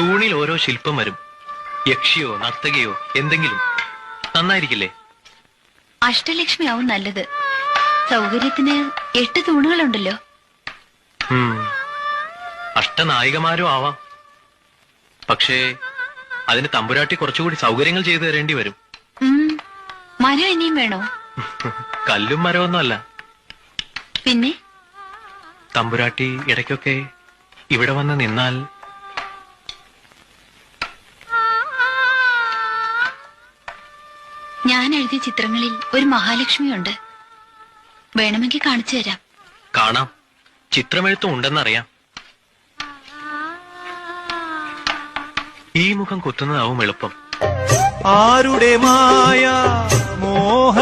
തൂണിൽ ഓരോ ശില്പം വരും. യക്ഷിയോ നർത്തകിയോ എന്തെങ്കിലും. നന്നായിരിക്കില്ലേ? അഷ്ടലക്ഷ്മിയാവും നല്ലത്. സൗകര്യത്തിന് 8 തൂണുകളുണ്ടല്ലോ. അഷ്ടനായികമാരും ആവാം. പക്ഷേ അതിന് തമ്പുരാട്ടി കുറച്ചുകൂടി സൗകര്യങ്ങൾ ചെയ്തു തരേണ്ടി വരും. മരം ഇനിയും വേണോ? കല്ലും മരമൊന്നും അല്ല. പിന്നെ തമ്പുരാട്ടി ഇടയ്ക്കൊക്കെ ഇവിടെ വന്ന് നിന്നാൽ. ഞാൻ എഴുതിയ ചിത്രങ്ങളിൽ ഒരു മഹാലക്ഷ്മിയുണ്ട്. വേണമെങ്കിൽ കാണിച്ചു തരാം. കാണാം. ചിത്രമെഴുത്തും ഉണ്ടെന്നറിയാം. ഈ മുഖം കുത്തുന്നതാവും എളുപ്പം. ആരുടെ മായ മോഹ